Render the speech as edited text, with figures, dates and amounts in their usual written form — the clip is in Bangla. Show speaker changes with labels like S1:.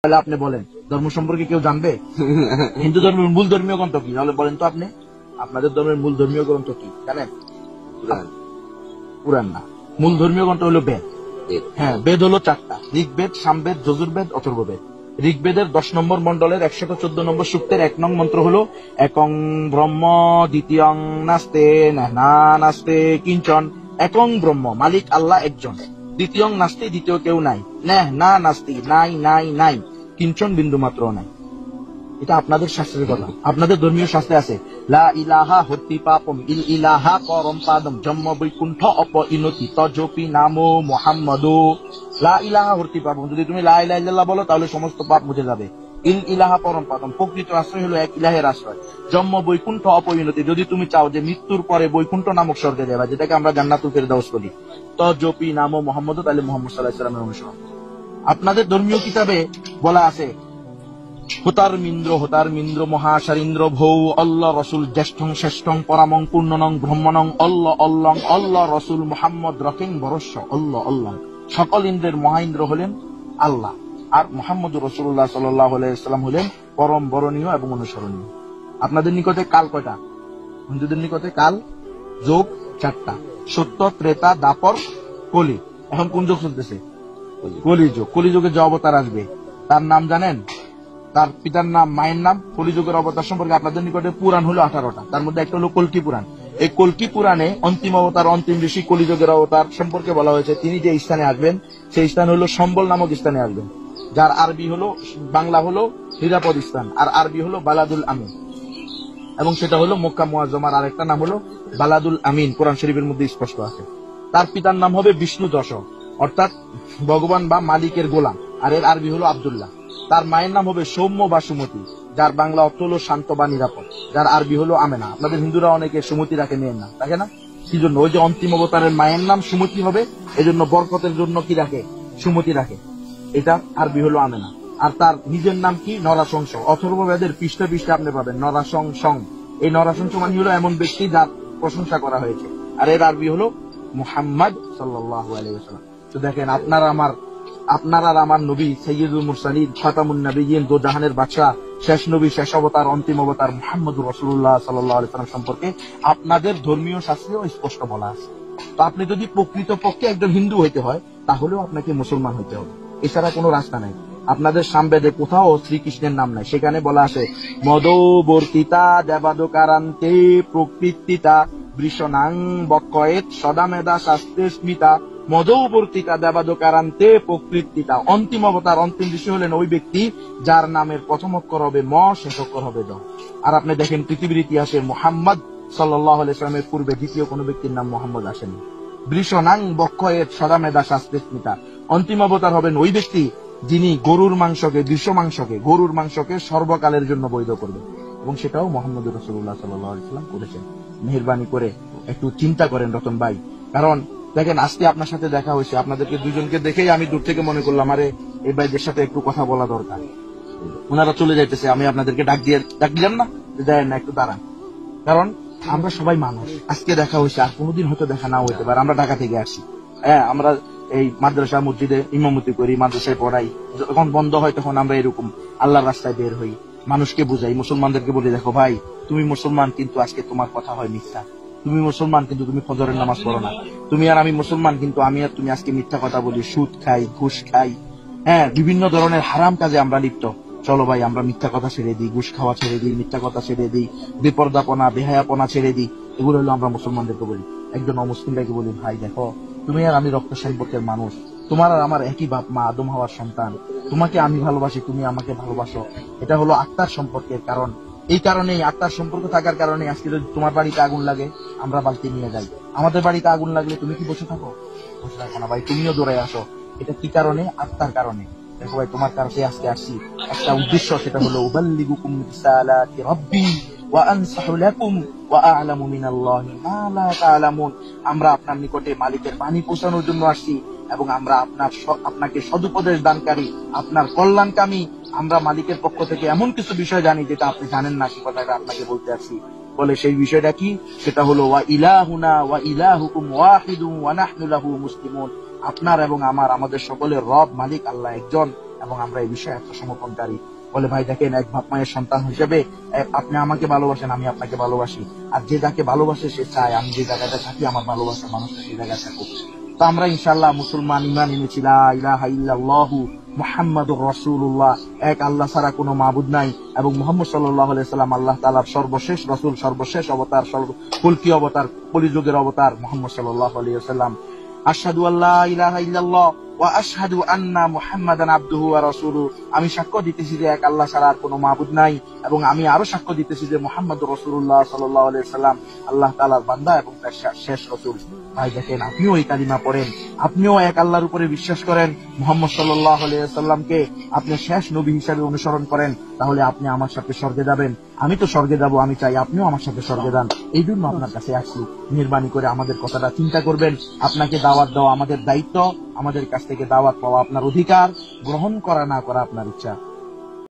S1: তাহলে আপনি বলেন ধর্ম সম্পর্কে কেউ জানবে? হিন্দু ধর্মের মূল ধর্মীয় গ্রন্থ কি? তাহলে বলেন তো আপনি, আপনাদের ধর্মের মূল ধর্মীয় গ্রন্থ কি জানেন? পুরাণ না, মূল ধর্মীয় গ্রন্থ হলো বেদ। হ্যাঁ, বেদ হলো চারটা: ঋগ্বেদ, সামবেদ, যজুর্বেদ, অথর্ববেদ। ঋগ্বেদের 10 নম্বর মন্ডলের 114 নম্বর সূক্তের 1 নং মন্ত্র হলো একং ব্রহ্ম দ্বিতীয়ং নাস্তে না নাস্তে কিঞ্চন। একং ব্রহ্ম, মালিক আল্লাহ একজন। দ্বিতীয়ং নাস্তি, দ্বিতীয় কেউ নাই। না নাস্তি, নাই নাই নাই। কিঞ্চন, বিন্দু মাত্র নাই। এটা আপনাদের শাস্ত্রের কথা, আপনাদের ধর্মীয় শাস্ত্রে আছে লা ইলাহা হর্তি পাপম ইল ইলাহা পরম পাদম জন্ম বৈকুণ্ঠ অপ ইনতি তজপি নামো মুহাম্মাদু। লা ইলাহা হর্তি পাপম, যদি তুমি লা ইলাহা ইল্লাল্লাহ বলো তাহলে সমস্ত পাপ মুছে যাবে। ইল ইলাহা পরম পাদম, প্রকৃত আশ্রয় হলো এক ইলাহের আশ্রয়। জন্ম বৈকুণ্ঠ অপরিণতি, যদি তুমি চাও যে মৃত্যুর পরে বৈকুণ্ঠ নামক স্বর্গে যাবে, যেটাকে আমরা জান্নাতুল ফেরদাউস বলি, তজপি নামো মুহাম্মাদ, তাহলে মুহাম্মদ সাল্লাল্লাহু আলাইহি ওয়াসাল্লামের অনুসরণ। আপনাদের ধর্মীয় কিতাবে বলা আছে হোতার মিন্দ্র মহাশারিন্দ্র ভৌ অল্লাহ রসুল জ্যেষ্ঠং শ্রেষ্ঠং পরামং পূর্ণনং ব্রহ্মণং অল্লাহ রসুল মুহাম্মদ রকিং বরস্য অল্লাহ। সকল ইন্দ্রের মহাইন্দ্র হলেন আল্লাহ, আর মুহাম্মদ রাসূলুল্লাহ সাল্লাল্লাহু আলাইহি ওয়াসাল্লাম হলেন পরম বরণীয় এবং অনুসরণীয়। আপনাদের নিকটে কাল কয়টা? হিন্দুদের নিকটে কাল যোগ 4টা: সত্য, ত্রেতা, দাপর, কলি। এখন কোন যুগ চলতেছে? কলিযুগ। কলিযুগে যে অবতার আসবে তার নাম জানেন? তার পিতার নাম, মায়ের নাম। কলিযুগের অবতার সম্পর্কে আপনাদের নিকটে পুরাণ হলো 18টা, তার মধ্যে একটা হলো কল্কি পুরাণ। এই কল্কি পুরাণে অন্তিম অবতার, অন্তিম ঋষি, কলিযুগের অবতার সম্পর্কে বলা হয়েছে তিনি যে স্থানে আসবেন সেই স্থান হলো সম্বল নামক স্থানে আসবেন, যার আরবি হলো, বাংলা হলো নিরাপদ স্থান, আর আরবি হলো বালাদুল আমিন, এবং সেটা হলো মক্কা মুআজ্জমার আরেকটা নাম হলো বালাদুল আমিন, কোরআন শরীফের মধ্যে স্পষ্ট আছে। তার পিতার নাম হবে বিষ্ণু যশ, অর্থাৎ ভগবান বা মালিকের গোলাম, আর এর আরবি হলো আব্দুল্লাহ। তার মায়ের নাম হবে সৌম্য বা সুমতি, যার বাংলা অর্থ হলো শান্ত বা নিরাপদ, যার আরবি হলো আমেনা। আপনাদের হিন্দুরা অনেকে সুমতি রাখে মেয়ের নাম, তাকে না? কি জন্য? ওই যে অন্তিম অবতারের মায়ের নাম সুমতি হবে, এজন্য বরকতের জন্য কি রাখে? সুমতি রাখে। এটা আরবি হলো আমেনা। আর তার নিজের নাম কি? নরাশংস। অথর্ববেদের পৃষ্ঠা পৃষ্ঠা আপনি পাবেন নরাশংসং। এই নরাশংস মানে হলো এমন ব্যক্তি যার প্রশংসা করা হয়েছে, আর এর আরবি হলো মুহাম্মদ সাল্লাল্লাহু আলাইহি ওয়াসাল্লাম। তো দেখেন, আপনার আর আমার নবী সাইয়্যিদুল মুরসালিন, খাতামুন নবিয়্যিন, দো জাহানের বাদশা, শেষ নবী, শেষ অবতার, অন্তিম অবতার মুহাম্মদুর রাসূলুল্লাহ সাল্লাল্লাহু আলাইহি ওয়াসাল্লাম সম্পর্কে আপনাদের ধর্মীয় শাস্ত্রেও স্পষ্ট বলা আছে। তো আপনি যদি প্রকৃতপক্ষে একজন হিন্দু হইতে হয় তাহলেও আপনাকে মুসলমান হইতে হবে, এছাড়া কোনো রাস্তা নাই। আপনাদের সামবেদে কোথাও শ্রীকৃষ্ণের নাম নাই, সেখানে বলা আছে মদবর্তিতা দেবাদকারান্তে প্রকৃতিতা বৃষণাং বক্ষয়েত সদামেদা শাস্ত্রে স্মিতা। মদবর্তিতা দেবাদকারান্তে প্রকৃতিতা, অন্তিম অবতার, অন্তিম ঋষি হলেন ওই ব্যক্তি যার নামের প্রথম অক্ষর হবে ম, শেষ অক্ষর হবে দ। আর আপনি দেখেন পৃথিবীর ইতিহাসে মুহাম্মদ সাল্লাল্লাহু আলাইহি ওয়াসাল্লামের পূর্বে দ্বিতীয় কোনো ব্যক্তির নাম মুহাম্মদ আসেনি। বৃষণাং বক্ষয়েত সদামেদা শাস্ত্রে স্মিতা, অন্তিম অবতার হবেন ওই ব্যক্তি যিনি গরুর মাংসকে সর্বকালের জন্য বৈধ করবেন, এবং সেটাও মুহাম্মদ রাসূলুল্লাহ সাল্লাল্লাহু আলাইহি ওয়াসাল্লাম করেছেন। মেহেরবানি করে একটু চিন্তা করেন রতন ভাই, কারণ দেখেন আজকে আপনার সাথে দেখা হয়েছে, আপনাদেরকে দুজনকে দেখেই আমি দূর থেকে মনে করলাম আরে এই ভাইদের সাথে একটু কথা বলা দরকার। ওনারা চলে যাইতেছে, আমি আপনাদেরকে ডাক দিলাম না, যায় না, একটু দাঁড়ান। কারণ আমরা সবাই মানুষ, আজকে দেখা হয়েছে, আর কোনোদিন হয়তো দেখা নাও হইতে পারে। আমরা ঢাকা থেকে আসছি, হ্যাঁ, আমরা এই মাদ্রাসা মসজিদে ইমামতি করি, মাদ্রাসায় পড়াই, যখন বন্ধ হয় তখন আমরা এরকম আল্লাহর রাস্তায় বের হই, মানুষকে বুঝাই, মুসলমানদেরকে বলি দেখো ভাই তুমি মুসলমান, কিন্তু আজকে তোমার কথা হয় মিথ্যা। তুমি মুসলমান কিন্তু তুমি ফজরের নামাজ পড়ো না। তুমি আর আমি মুসলমান, কিন্তু আমি আর তুমি আজকে মিথ্যা কথা বলি, সুদ খাই, ঘুষ খাই, হ্যাঁ, বিভিন্ন ধরনের হারাম কাজে আমরা লিপ্ত। চলো ভাই আমরা মিথ্যা কথা ছেড়ে দিই, ঘুষ খাওয়া ছেড়ে দিই, মিথ্যা কথা ছেড়ে দিই, বিপর্দাপনা বেহায়াপনা ছেড়ে দিই। এগুলো হলো আমরা মুসলমানদেরকে বলি। একজন অমুসলিমকে বলি ভাই দেখো তুমি আর আমি রক্ত সম্পর্কের মানুষ, তোমার আর আমার একই বাপ মা, আদম হাওয়ার সন্তান, তোমাকে আমি ভালোবাসি, তুমি আমাকে ভালোবাসো। এটা হলো আত্মার সম্পর্কের কারণ। এই কারণেই, আত্মার সম্পর্ক থাকার কারণে আজকে যদি তোমার বাড়িতে আগুন লাগে আমরা বালতি নিয়ে যাই, আমাদের বাড়িতে আগুন লাগলে তুমি কি বসে থাকো? বসে থাকো না ভাই, তুমিও দৌড়ে আসো। এটা কি কারণে? আত্মার কারণে। দেখো ভাই, তোমার কাছে আজকে আসছি একটা উদ্দেশ্য, সেটা হলো উবাল্লিগুকুম রিসালাতি রাব্বি ওয়া আনসাহু লাকুম ওয়া আ'লামু মিনাল্লাহি মা লা তা'লামুন। আমরা আপনার নিকটে মালিকের বাণী পৌঁছানোর জন্য আসছি, এবং আমরা আপনাকে সদুপদেশ দানকারী, আপনার কল্যাণকামী। আমরা মালিকের পক্ষ থেকে এমন কিছু বিষয় জানি যেটা আপনি জানেন না, সে কথাটা আপনাকে বলতে আসছি। বলে সেই বিষয়টা কি? সেটা হলো ওয়া ইলাহুনা ওয়া ইলাহুকুম ওয়াহিদুন ওয়া নাহনু লাহু মুসলিমুন। আপনার এবং আমাদের সকলের রব মালিক আল্লাহ একজন, এবং আমরা এই বিষয়ে আত্মসমর্পণকারী। বলে ভাই দেখেন, এক বাপ মায়ের সন্তান হিসেবে আপনি আমাকে ভালোবাসেন, আমি আপনাকে ভালোবাসি। আর যে যাকে ভালোবাসে সে চায় আমি যে জায়গাটা থাকি আমার ভালোবাসা মানুষটা সেই জায়গায় থাকুক। তো আমরা ইনশাআল্লাহ মুসলমান ইমান এনেছি লা ইলাহা ইল্লাল্লাহু মুহাম্মাদুর রাসূলুল্লাহ, এক আল্লাহ ছাড়া কোনো মাবুদ নাই, এবং মুহাম্মদ সাল্লাল্লাহু আলাইহি সাল্লাম আল্লাহ তাআলার সর্বশেষ রাসূল, সর্বশেষ অবতার, কল্কি অবতার, কলিযুগের অবতার মুহাম্মদ সাল্লাল্লাহু আলাইহি ওয়াসাল্লাম। আশহাদু আল্লা ইলাহা ইল্লাল্লাহ ওয়া আশহাদু আন্না মুহাম্মাদান আবদুহু ওয়া রাসূলুহু, আমি সাক্ষ্য দিতেছি যে এক আল্লাহ ছাড়া আর কোনো মাবুদ নাই, এবং আমি আরো সাক্ষ্য দিতেছি যে মুহাম্মদুর রাসূলুল্লাহ সাল্লাল্লাহু আলাইহি ওয়াসাল্লাম আল্লাহ তাআলার বান্দা এবং তার শেষ রাসূল। ভাই দেখেন, আপনিও এই কালিমা পড়েন, আপনিও এক আল্লাহর উপরে বিশ্বাস করেন, মুহাম্মদ সাল্লাল্লাহু আলাইহি ওয়াসাল্লামকে আপনি শেষ নবী হিসেবে অনুসরণ করেন, তাহলে আপনি আমার সাথে স্বর্গে যাবেন। আমি তো স্বর্গে যাব, আমি চাই আপনিও আমার সাথে স্বর্গে যান। এই জন্য আপনার কাছে আসছি। মেহেরবানি করে আমাদের কথাটা চিন্তা করবেন। আপনাকে দাওয়াত দেওয়া আমাদের দায়িত্ব, আমাদের কাছ থেকে দাওয়াত পাওয়া আপনার অধিকার, গ্রহণ করা না করা আপনার ইচ্ছা।